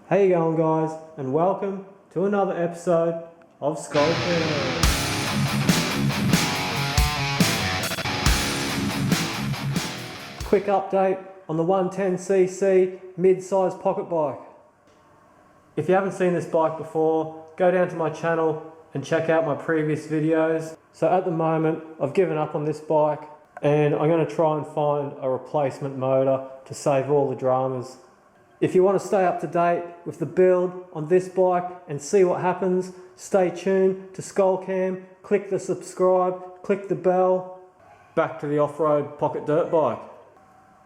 How you going, guys, and welcome to another episode of skullcam. Quick update on the 110cc mid-size pocket bike. If you haven't seen this bike before, go down to my channel and check out my previous videos. So at the moment, I've given up on this bike and I'm going to try and find a replacement motor to save all the dramas. If you want to stay up to date with the build on this bike and see what happens, stay tuned to skullcam, click the subscribe, click the bell. Back to the off-road pocket dirt bike.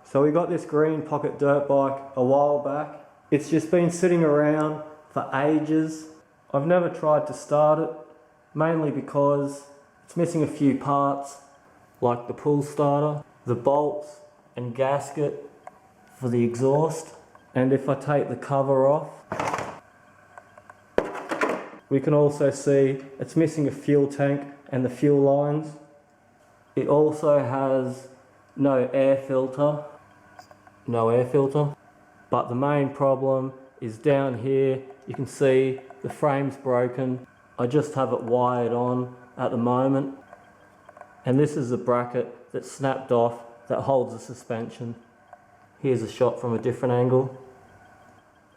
So we got this green pocket dirt bike a while back. It's just been sitting around for ages. I've never tried to start it, mainly because it's missing a few parts, like the pull starter, the bolts and gasket for the exhaust. And if I take the cover off, we can also see it's missing a fuel tank and the fuel lines. It also has no air filter, but the main problem is down here. You can see the frame's broken. I just have it wired on at the moment, and this is the bracket that snapped off that holds the suspension. Here's a shot from a different angle.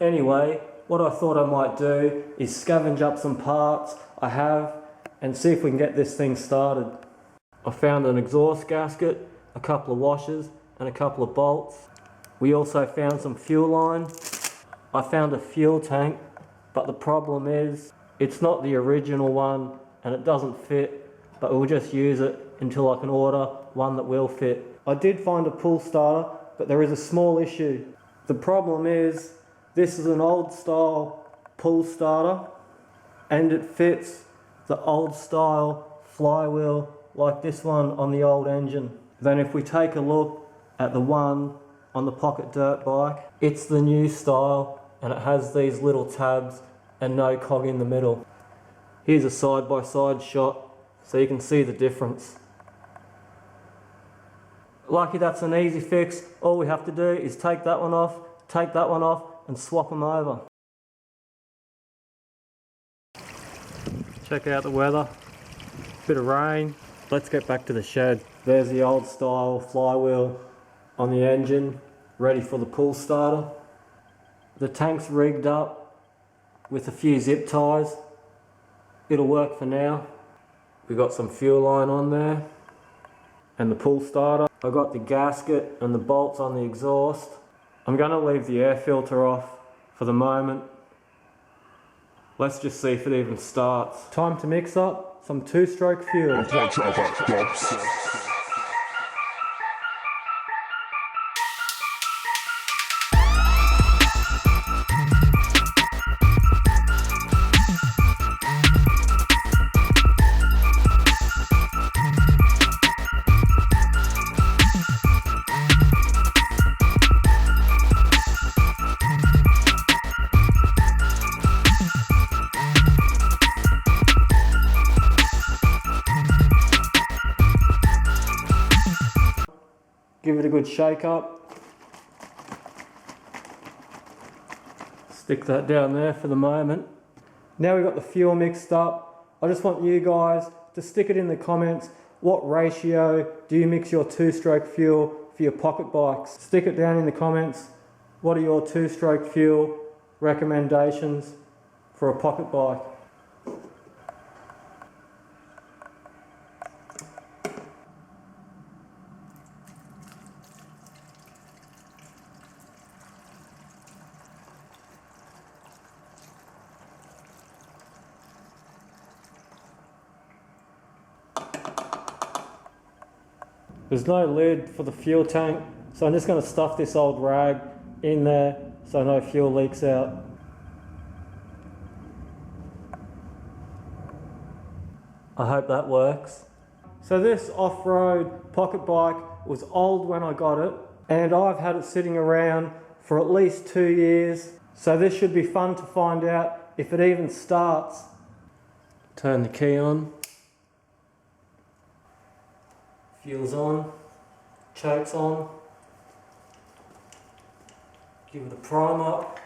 Anyway, what I thought I might do is scavenge up some parts I have and see if we can get this thing started. I found an exhaust gasket, a couple of washers and a couple of bolts. We also found some fuel line. I found a fuel tank, but the problem is it's not the original one and it doesn't fit, but we'll just use it until I can order one that will fit. I did find a pull starter, but there is a small issue. The problem is this is an old style pull starter and it fits the old style flywheel like this one on the old engine. Then if we take a look at the one on the pocket dirt bike, it's the new style and it has these little tabs and no cog in the middle. Here's a side-by-side shot so you can see the difference. Lucky that's an easy fix. All we have to do is take that one off and swap them over. Check out the weather, bit of rain. Let's get back to the shed. There's the old style flywheel on the engine, ready for the pull starter. The tank's rigged up with a few zip ties. It'll work for now. We've got some fuel line on there and the pull starter. I got the gasket and the bolts on the exhaust. I'm going to leave the air filter off for the moment. Let's just see if it even starts. Time to mix up some two-stroke fuel. Give it a good shake up. Stick that down there for the moment. Now we've got the fuel mixed up. I just want you guys to stick it in the comments. What ratio do you mix your two-stroke fuel for your pocket bikes? Stick it down in the comments. What are your two-stroke fuel recommendations for a pocket bike? There's no lid for the fuel tank, so I'm just going to stuff this old rag in there so no fuel leaks out. I hope that works. So this off-road pocket bike was old when I got it, and I've had it sitting around for at least 2 years, so this should be fun to find out if it even starts. Turn the key on. Fuel's on, choke's on. Give it a prime up.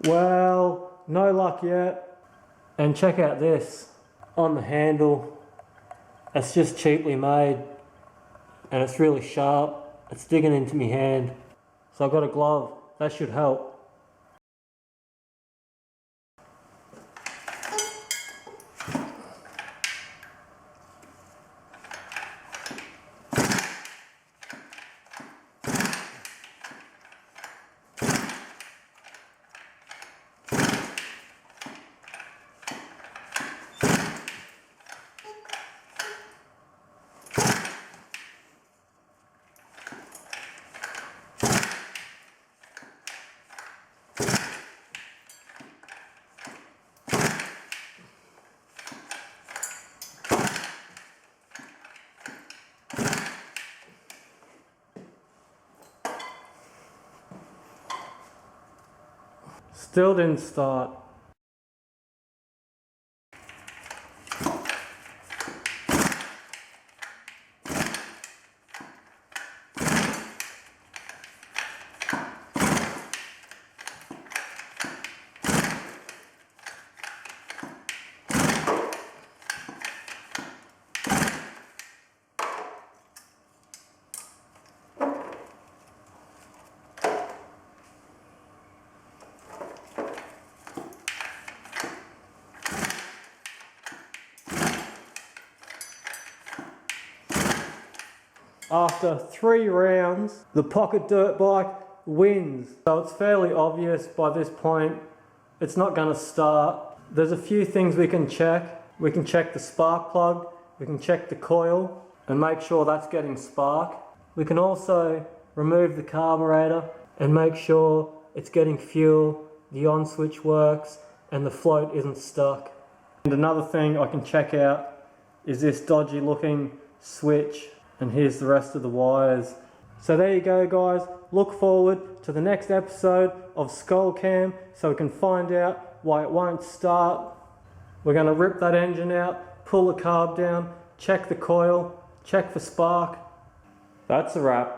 Well, no luck yet. And check out this on the handle. It's just cheaply made and it's really sharp. It's digging into my hand. So I've got a glove. That should help. Still didn't start. After 3 rounds, the pocket dirt bike wins. So it's fairly obvious by this point, it's not going to start. There's a few things we can check. We can check the spark plug, we can check the coil and make sure that's getting spark. We can also remove the carburetor and make sure it's getting fuel, the on switch works and the float isn't stuck. And another thing I can check out is this dodgy looking switch. And here's the rest of the wires. So there you go guys, look forward to the next episode of Skullcam so we can find out why it won't start. We're going to rip that engine out, pull the carb down, check the coil, check for spark. That's a wrap.